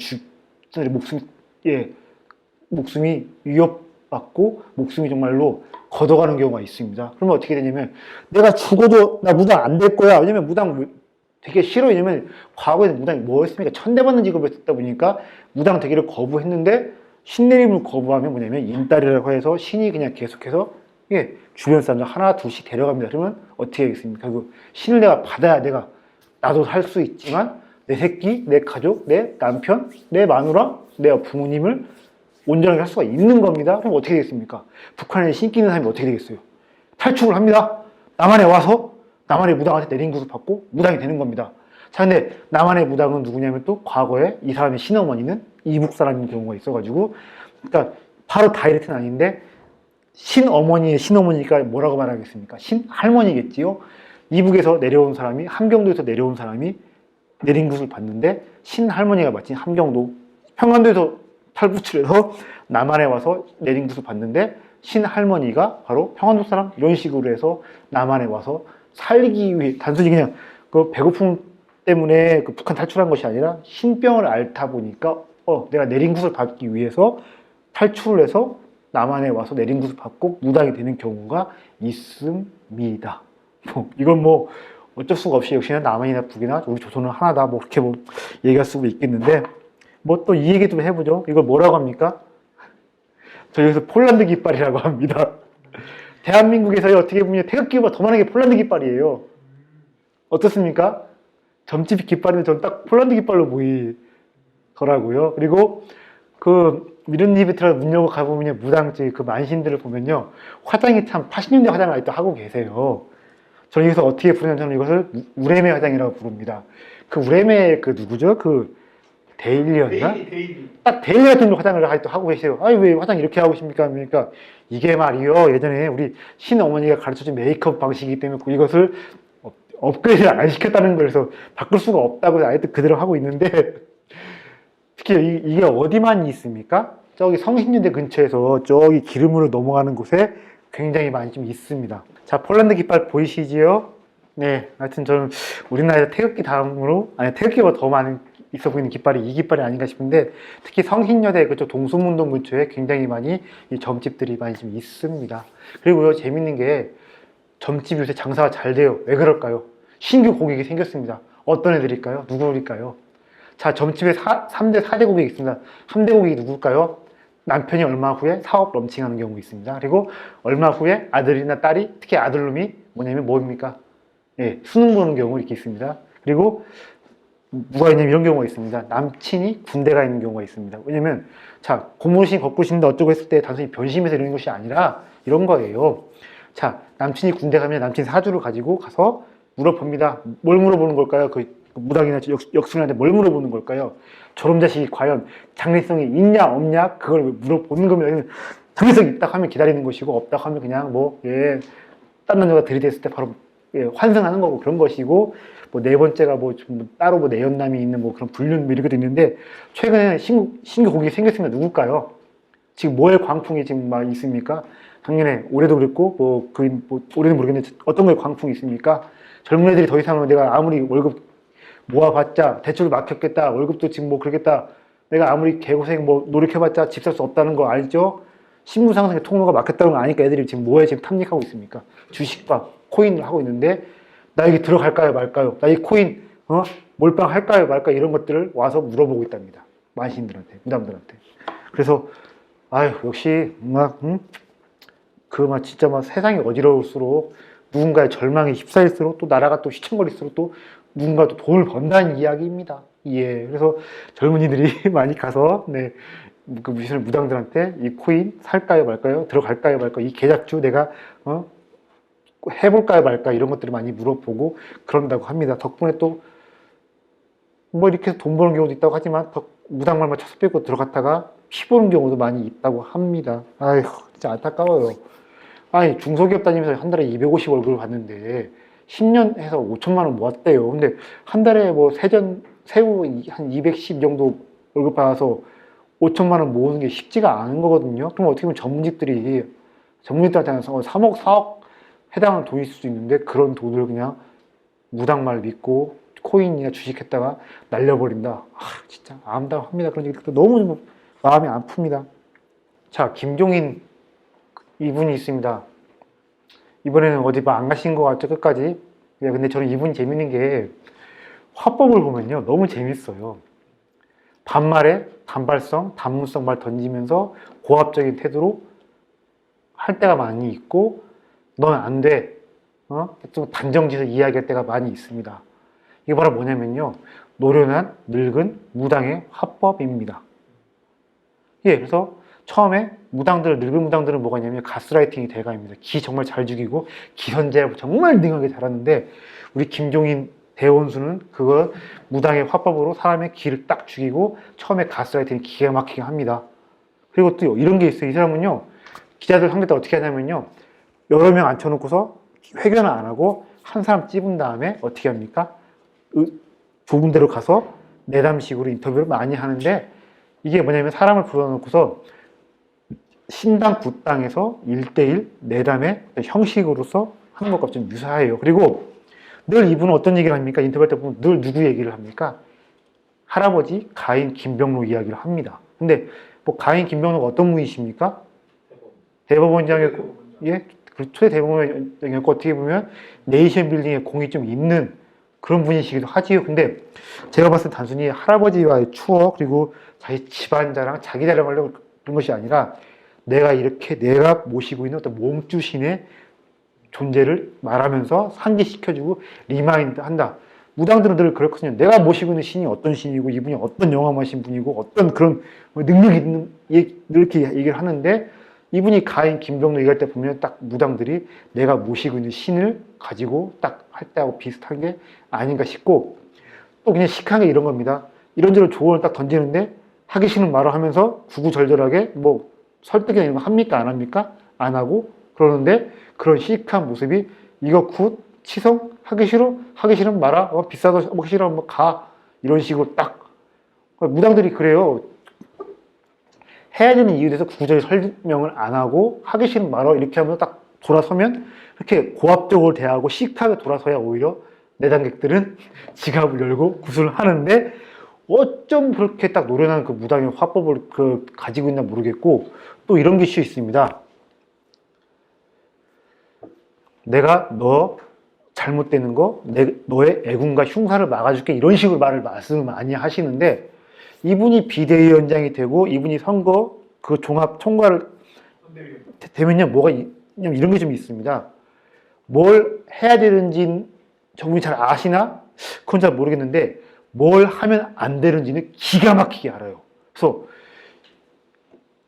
목숨이 위협받고 목숨이 정말로 걷어가는 경우가 있습니다. 그러면 어떻게 되냐면 내가 죽어도 나 무당 안 될 거야. 왜냐면 무당 되게 싫어. 왜냐면 과거에는 무당이 뭐였습니까? 천대받는 직업을 했다 보니까 무당 되기를 거부했는데 신내림을 거부하면 뭐냐면 인딸이라고 해서 신이 그냥 계속해서 주변 사람들 하나 둘씩 데려갑니다. 그러면 어떻게 하겠습니까? 그 신을 내가 받아야 나도 살 수 있지만 내 새끼, 내 가족, 내 남편, 내 마누라, 내 부모님을 온전하게 할 수가 있는 겁니다. 그럼 어떻게 되겠습니까? 북한에 신기 있는 사람이 어떻게 되겠어요? 탈출을 합니다. 남한에 와서 남한의 무당한테 내린굿을 받고 무당이 되는 겁니다. 자, 근데 남한의 무당은 누구냐면 또 과거에 이 사람의 친어머니는 이북 사람인 경우가 있어가지고 그러니까 바로 다이렉트는 아닌데 신어머니의 신어머니가 뭐라고 말하겠습니까? 신할머니겠지요. 이북에서 내려온 사람이 함경도에서 내려온 사람이 내린굿을 받는데 신할머니가 마침 함경도 평안도에서 탈북출해서 남한에 와서 내린굿을 받는데 신할머니가 바로 평안도 사람 이런 식으로 해서 남한에 와서 살기 위해 단순히 그냥 그 배고픔 때문에 그 북한 탈출한 것이 아니라 신병을 앓다 보니까 내가 내린굿을 받기 위해서 탈출을 해서 남한에 와서 내린굿을 받고 무당이 되는 경우가 있습니다. 이건 어쩔 수가 없이 역시나 남한이나 북이나 우리 조선은 하나다 그렇게 얘기할 수가 있겠는데 또 이 얘기 좀 해보죠. 이걸 뭐라고 합니까? 저 여기서 폴란드 깃발이라고 합니다. 대한민국에서 어떻게 보면 태극기보다 더 많은 게 폴란드 깃발이에요. 어떻습니까? 점집 깃발은 전 딱 폴란드 깃발로 보이더라고요. 그리고 미르니비트라 문 열고 가보면 무당집 그 만신들을 보면요. 화장이 참 80년대 화장을 아직도 하고 계세요. 저는 여기서 어떻게 부르냐면 저는 이것을 우레메 화장이라고 부릅니다. 그 우레메 누구죠? 데일리였나? 딱 데일리 같은 화장을 아직도 하고 계세요. 아니 왜 화장 이렇게 하고 계십니까? 그러니까 이게 말이요. 예전에 우리 신어머니가 가르쳐준 메이크업 방식이기 때문에 이것을 업그레이드를 안 시켰다는 거에서 바꿀 수가 없다고 아직도 그대로 하고 있는데 특히 이게 어디만 있습니까? 저기 성신여대 근처에서 저기 기름으로 넘어가는 곳에 굉장히 많이 좀 있습니다. 자, 폴란드 깃발 보이시지요? 네, 하여튼 저는 우리나라에서 태극기 다음으로 태극기보다 더 많은 있어 보이는 깃발이 이 깃발이 아닌가 싶은데 특히 성신여대 그쪽 동숭문동 근처에 굉장히 많이 이 점집들이 많이 좀 있습니다. 그리고요, 재밌는 게 점집이 요새 장사가 잘 돼요. 왜 그럴까요? 신규 고객이 생겼습니다. 어떤 애들일까요? 누구일까요? 자, 점집에 3대, 4대 고객이 있습니다. 3대 고객이 누굴까요? 남편이 얼마 후에 사업 런칭하는 경우 있습니다. 그리고 얼마 후에 아들이나 딸이, 특히 아들놈이 뭡니까? 수능 보는 경우 이렇게 있습니다. 그리고 누가 있냐면 이런 경우가 있습니다. 남친이 군대 가 있는 경우가 있습니다. 왜냐면 자 고무신 걷고 싶는데 어쩌고 했을 때 단순히 변심해서 이러는 것이 아니라 이런 거예요. 자 남친이 군대 가면 남친 사주를 가지고 가서 물어봅니다. 뭘 물어보는 걸까요? 그 무당이나 역순한테 뭘 물어보는 걸까요? 저런 자식이 과연 장래성이 있냐 없냐 그걸 물어보는 거면 장래성이 있다 하면 기다리는 것이고 없다 하면 그냥 딴 남자가 들이댔을 때 바로 환승하는 거고 그런 것이고 뭐 네 번째가 따로 내연남이 있는 그런 불륜 이렇게 도 있는데 최근에 신규 고객이 생겼으니까 누굴까요? 지금 뭐의 광풍이 지금 막 있습니까? 작년에 올해도 그랬고 올해는 모르겠는데 어떤 거에 광풍이 있습니까? 젊은 애들이 더 이상은 내가 아무리 월급 모아봤자 대출 막혔겠다 월급도 지금 그러겠다 내가 아무리 개고생 노력해봤자 집 살 수 없다는 거 알죠? 신분 상승의 통로가 막혔다는 거 아니까 애들이 지금 뭐에 지금 탐닉하고 있습니까? 주식과 코인을 하고 있는데 나 여기 들어갈까요 말까요? 나 이 코인 몰빵 할까요 말까요? 이런 것들을 와서 물어보고 있답니다. 만신들한테 무당들한테. 그래서 아유 역시 진짜 세상이 어지러울수록 누군가의 절망에 휩싸일수록 또 나라가 또 휘청거릴수록 또 누군가 또 돈을 번다는 이야기입니다. 예. 그래서 젊은이들이 많이 가서 그 무당들한테 이 코인 살까요 말까요? 들어갈까요 말까요? 이 계좌주 내가 해볼까요 말까 이런 것들을 많이 물어보고 그런다고 합니다. 덕분에 또 이렇게 해서 돈 버는 경우도 있다고 하지만 무당 말만 쳐서 빼고 들어갔다가 피 보는 경우도 많이 있다고 합니다. 아휴 진짜 안타까워요. 아니 중소기업 다니면서 한 달에 250 월급을 받는데 10년 해서 5천만 원 모았대요. 근데 한 달에 새우 한 210 정도 월급 받아서 5천만 원 모으는 게 쉽지가 않은 거거든요. 그럼 어떻게 보면 전문직들한테는 3억, 4억 해당하는 돈이 있을 수 있는데 그런 돈을 그냥 무당말 믿고 코인이나 주식했다가 날려버린다. 진짜 암담합니다. 그런 얘기 듣고 너무 마음이 아픕니다. 자, 김종인 이분이 있습니다. 이번에는 어디 안 가신 것 같죠, 끝까지. 근데 저는 이분이 재밌는 게 화법을 보면요. 너무 재밌어요. 반말에 단발성, 단문성 말 던지면서 고압적인 태도로 할 때가 많이 있고 넌 안 돼. 좀 단정지어서 이야기할 때가 많이 있습니다. 이게 바로 뭐냐면요. 노련한 늙은 무당의 화법입니다. 예, 그래서 처음에 늙은 무당들은 뭐가 있냐면 가스라이팅이 대가입니다. 기 정말 잘 죽이고 기선제압 정말 능하게 잘하는데 우리 김종인 대원수는 그거 무당의 화법으로 사람의 기를 딱 죽이고 처음에 가스라이팅이 기가 막히게 합니다. 그리고 또 이런 게 있어요. 이 사람은요. 기자들 상대 때 어떻게 하냐면요. 여러 명 앉혀놓고서 회견을 안 하고 한 사람 찝은 다음에 어떻게 합니까? 좁은 데로 가서 내담식으로 인터뷰를 많이 하는데 이게 뭐냐면 사람을 불러놓고서 신당 구당에서 1대1 내담의 형식으로서 하는 것과 좀 유사해요. 그리고 늘 이분은 어떤 얘기를 합니까? 인터뷰할 때 보면 늘 누구 얘기를 합니까? 할아버지 가인 김병록 이야기를 합니다. 근데 가인 김병록 어떤 분이십니까? 대법원장이었고, 예? 초대 대법원장이었고 어떻게 보면 네이션 빌딩에 공이 좀 있는 그런 분이시기도 하지요. 근데 제가 봤을 때 단순히 할아버지와의 추억 그리고 자기 집안 자랑, 자기 자랑하려고 그런 것이 아니라 내가 모시고 있는 어떤 몸주신의 존재를 말하면서 상기시켜주고 리마인드 한다. 무당들은 늘 그렇거든요. 내가 모시고 있는 신이 어떤 신이고 이분이 어떤 영험하신 분이고 어떤 그런 능력이 있는 이렇게 얘기를 하는데 이분이 가인 김병록 얘기할 때 보면 딱 무당들이 내가 모시고 있는 신을 가지고 딱 할 때하고 비슷한 게 아닌가 싶고 또 그냥 시크하게 이런 겁니다. 이런저런 조언을 딱 던지는데 하기 싫은 말을 하면서 구구절절하게 설득이나 이런 거 합니까? 안 합니까? 안 하고 그러는데 그런 시크한 모습이 이거 굿? 치성? 하기 싫어? 하기 싫으면 말아? 비싸도 먹기 싫으면 가? 이런 식으로 딱 무당들이 그래요. 해야 되는 이유에 대해서 구구절절 설명을 안 하고 하기 싫으면 말아 이렇게 하면서 딱 돌아서면 이렇게 고압적으로 대하고 시크하게 돌아서야 오히려 내당객들은 지갑을 열고 구슬을 하는데 어쩜 그렇게 딱 노련한 그 무당의 화법을 가지고 있나 모르겠고 또 이런 게 있습니다. 내가 너 잘못되는 거 너의 애군과 흉사를 막아줄게 이런 식으로 말씀을 많이 하시는데 이분이 비대위원장이 되고 이분이 선거 그 종합 총괄을 되면요 뭐가 이런 게 좀 있습니다. 뭘 해야 되는지 저분이 잘 아시나? 그건 잘 모르겠는데 뭘 하면 안 되는지는 기가 막히게 알아요. 그래서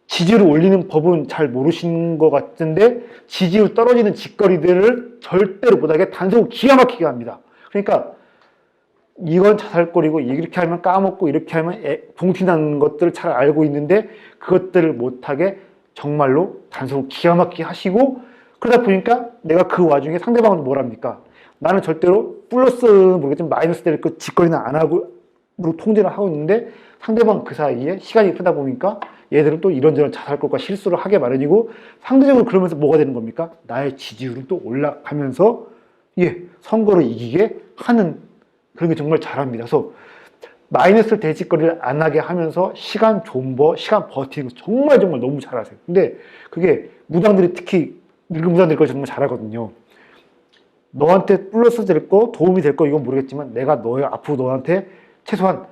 지지율을 올리는 법은 잘 모르시는 것 같은데 지지율 떨어지는 짓거리들을 절대로 못하게 단속을 기가 막히게 합니다. 그러니까 이건 자살거리고 이렇게 하면 까먹고 이렇게 하면 동티나는 것들을 잘 알고 있는데 그것들을 못하게 정말로 단속을 기가 막히게 하시고 그러다 보니까 내가 그 와중에 상대방은 뭘 합니까? 나는 절대로 플러스는 모르겠지만 마이너스 될 그 짓거리는 안 하고 통제를 하고 있는데 상대방 그 사이에 시간이 흐르다 보니까 얘들은 또 이런저런 자살골과 실수를 하게 마련이고 상대적으로 그러면서 뭐가 되는 겁니까? 나의 지지율은 또 올라가면서 선거를 이기게 하는 그런 게 정말 잘합니다. 그래서 마이너스 대짓거리를 안 하게 하면서 시간 존버, 시간 버티는 거 정말 너무 잘하세요. 근데 그게 무당들이 특히 늙은 무당들이 걸 정말 잘하거든요. 너한테 플러스 될 거, 도움이 될 거 이건 모르겠지만 내가 앞으로 너한테 최소한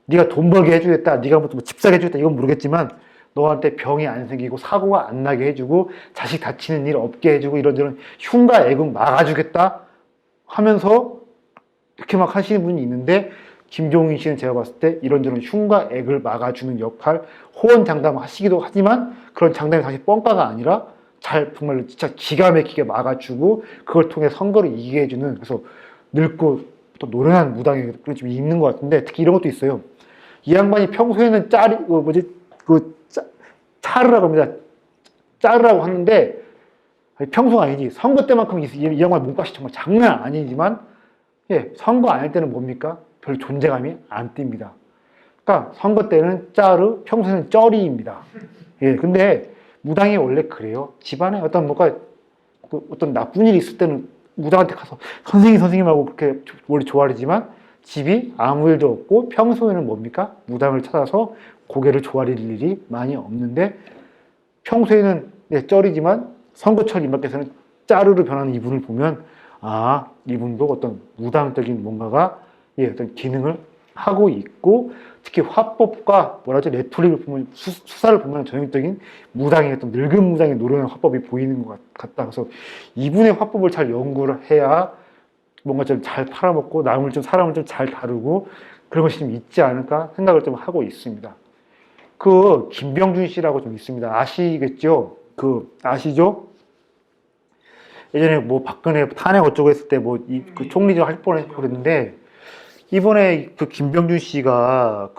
네가 돈 벌게 해주겠다, 네가 뭐 집 사게 해주겠다 이건 모르겠지만 너한테 병이 안 생기고 사고가 안 나게 해주고 자식 다치는 일 없게 해주고 이런저런 흉가 애금 막아주겠다 하면서 이렇게 막 하시는 분이 있는데 김종인 씨는 제가 봤을 때 이런저런 흉가 액을 막아주는 역할, 호언장담 하시기도 하지만 그런 장담이 사실 뻥까가 아니라 잘 정말로 진짜 기가 막히게 막아주고 그걸 통해 선거를 이기게 해주는 그래서 늙고 또 노련한 무당이 좀 있는 것 같은데 특히 이런 것도 있어요. 이 양반이 평소에는 차르라고 합니다. 짜르라고 하는데 평소가 아니지 선거 때만큼 이 양반 몸값이 정말 장난 아니지만 선거 아닐 때는 뭡니까? 별 존재감이 안 띕니다. 그러니까 선거 때는 짜르, 평소에는 쩌리입니다. 근데 무당이 원래 그래요. 집안에 어떤 어떤 나쁜 일이 있을 때는 무당한테 가서 선생님하고 그렇게 원래 조아리지만 집이 아무 일도 없고 평소에는 뭡니까? 무당을 찾아서 고개를 조아릴 일이 많이 없는데 평소에는 쩌리지만 선거철 임박해서는 짜르로 변하는 이분을 보면 이분도 어떤 무당적인 뭔가가 어떤 기능을 하고 있고 특히 화법과 레토릭을 보면 수사를 보면 전형적인 무당의 어떤 늙은 무당의 노련한 화법이 보이는 것 같다. 그래서 이분의 화법을 잘 연구를 해야 뭔가 좀 잘 팔아먹고 사람을 좀 잘 다루고 그런 것이 좀 있지 않을까 생각을 좀 하고 있습니다. 김병준 씨라고 좀 있습니다. 아시겠죠? 아시죠? 예전에 박근혜 탄핵 어쩌고 했을 때 총리직 할 뻔했고 그랬는데 이번에 김병준 씨가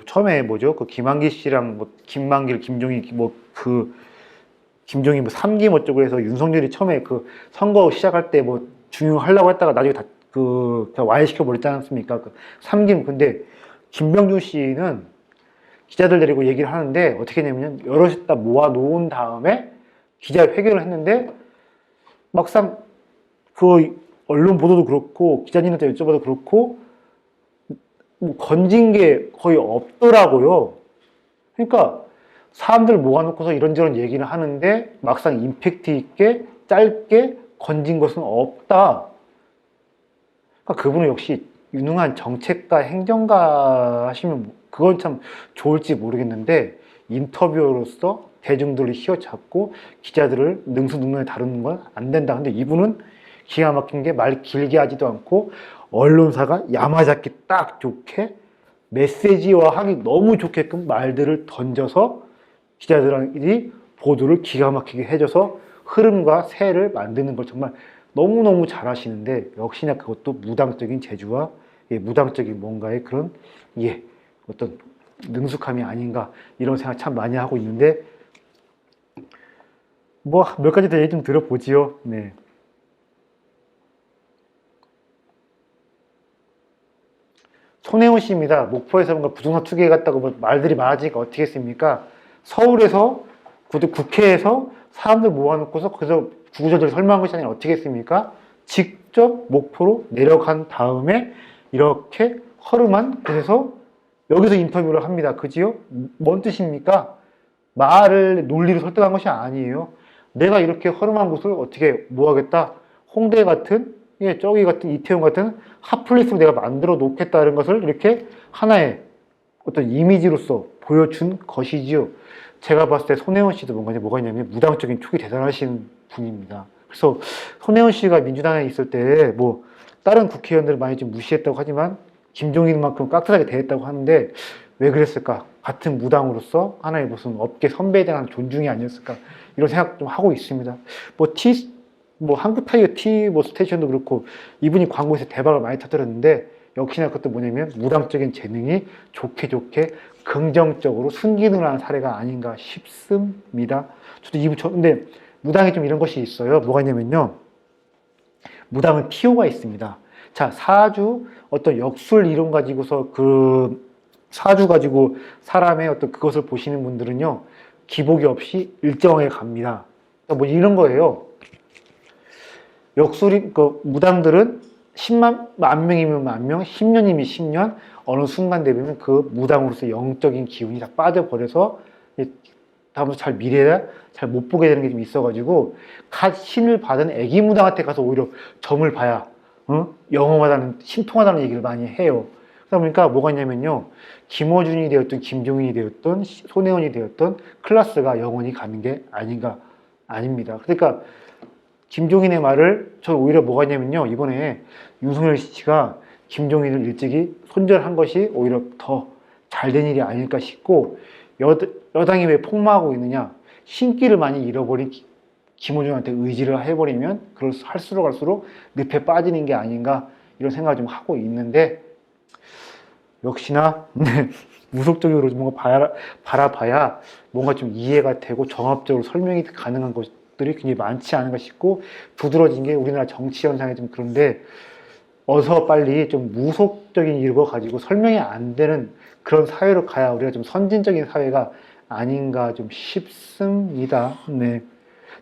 처음에 김한길 씨랑 김만길, 김종인 김종인 3김 어쩌고 해서 윤석열이 처음에 선거 시작할 때 중용하려고 했다가 나중에 다 와해시켜 버렸지 않습니까? 3김. 근데 김병준 씨는 기자들 데리고 얘기를 하는데 어떻게 했냐면 여럿이 다 모아 놓은 다음에 기자회견을 했는데 막상 언론 보도도 그렇고 기자님한테 여쭤봐도 그렇고 건진 게 거의 없더라고요. 그러니까 사람들 모아놓고서 이런저런 얘기를 하는데 막상 임팩트 있게 짧게 건진 것은 없다. 그러니까 그분은 역시 유능한 정책가, 행정가 하시면 그건 참 좋을지 모르겠는데 인터뷰로서 대중들을 휘어잡고 기자들을 능수능란에 다루는 건 안 된다. 근데 이분은 기가 막힌 게 말 길게 하지도 않고 언론사가 야마잡기 딱 좋게 메시지화하기 너무 좋게끔 말들을 던져서 기자들이 보도를 기가 막히게 해줘서 흐름과 새를 만드는 걸 정말 너무너무 잘하시는데 역시나 그것도 무당적인 재주와 무당적인 뭔가의 그런 어떤 능숙함이 아닌가 이런 생각 참 많이 하고 있는데 몇 가지 더 얘기 좀 들어보지요. 네. 손혜원 씨입니다. 목포에서 뭔가 부동산 투기해 갔다고 말들이 많아지니까 어떻게 했습니까? 서울에서 국회에서 사람들 모아놓고서 거기서 구구절절 설명한 것이 아니라 어떻게 했습니까? 직접 목포로 내려간 다음에 이렇게 허름한 곳에서 여기서 인터뷰를 합니다. 그지요? 뭔 뜻입니까? 논리로 설득한 것이 아니에요. 내가 이렇게 허름한 곳을 어떻게 모아겠다? 홍대 같은 저기 같은 이태원 같은 핫플레이스로 내가 만들어 놓겠다는 것을 이렇게 하나의 어떤 이미지로서 보여준 것이지요. 제가 봤을 때 손혜원 씨도 뭐가 있냐면 무당적인 촉이 대단하신 분입니다. 그래서 손혜원 씨가 민주당에 있을 때 다른 국회의원들을 많이 좀 무시했다고 하지만 김종인만큼 깍듯하게 대했다고 하는데 왜 그랬을까? 같은 무당으로서 하나의 무슨 업계 선배에 대한 존중이 아니었을까? 이런 생각 좀 하고 있습니다. 뭐 한국 타이어 뭐 스테이션도 그렇고 이분이 광고에서 대박을 많이 터뜨렸는데 역시나 그것도 뭐냐면 무당적인 재능이 좋게 긍정적으로 순기능을 하는 사례가 아닌가 싶습니다. 근데 무당에 좀 이런 것이 있어요. 뭐가 있냐면요. 무당은 티오가 있습니다. 자, 사주 어떤 역술 이론 가지고서 사주 가지고 사람의 어떤 그것을 보시는 분들은요. 기복이 없이 일정하게 갑니다. 뭐 이런 거예요. 무당들은 10만 명이면 10,000명, 10년이면 10년, 어느 순간 되면 그 무당으로서 영적인 기운이 다 빠져버려서 다음부터 미래에 잘 못 보게 되는 게 좀 있어가지고 갓 신을 받은 애기 무당한테 가서 오히려 점을 봐야 영험하다는 신통하다는 얘기를 많이 해요. 그러다 보니까 뭐가 있냐면요. 김어준이 되었던 김종인이 되었던 손혜원이 되었던 클래스가 영원히 가는 게 아닙니다. 그러니까 김종인의 말을 저는 오히려 뭐가 있냐면요. 이번에 윤석열 씨가 김종인을 일찍이 손절한 것이 오히려 더 잘된 일이 아닐까 싶고 여당이 왜 폭망하고 있느냐. 신기를 많이 잃어버린 김어준한테 의지를 해버리면 할수록 늪에 빠지는 게 아닌가 이런 생각을 좀 하고 있는데 역시나 무속적으로 뭔가 바라봐야 뭔가 좀 이해가 되고 정합적으로 설명이 가능한 것들이 굉장히 많지 않은가 싶고 두드러진 게 우리나라 정치 현상이 좀 그런데 어서 빨리 좀 무속적인 일거 가지고 설명이 안 되는 그런 사회로 가야 우리가 좀 선진적인 사회가 아닌가 좀 싶습니다. 네.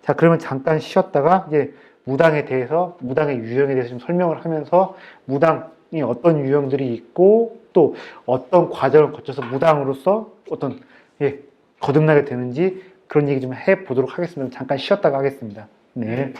자, 그러면 잠깐 쉬었다가 이제 무당의 유형에 대해서 좀 설명을 하면서 무당이 어떤 유형들이 있고 또 어떤 과정을 거쳐서 무당으로서 어떤 거듭나게 되는지 그런 얘기 좀 해보도록 하겠습니다. 잠깐 쉬었다가 하겠습니다. 네.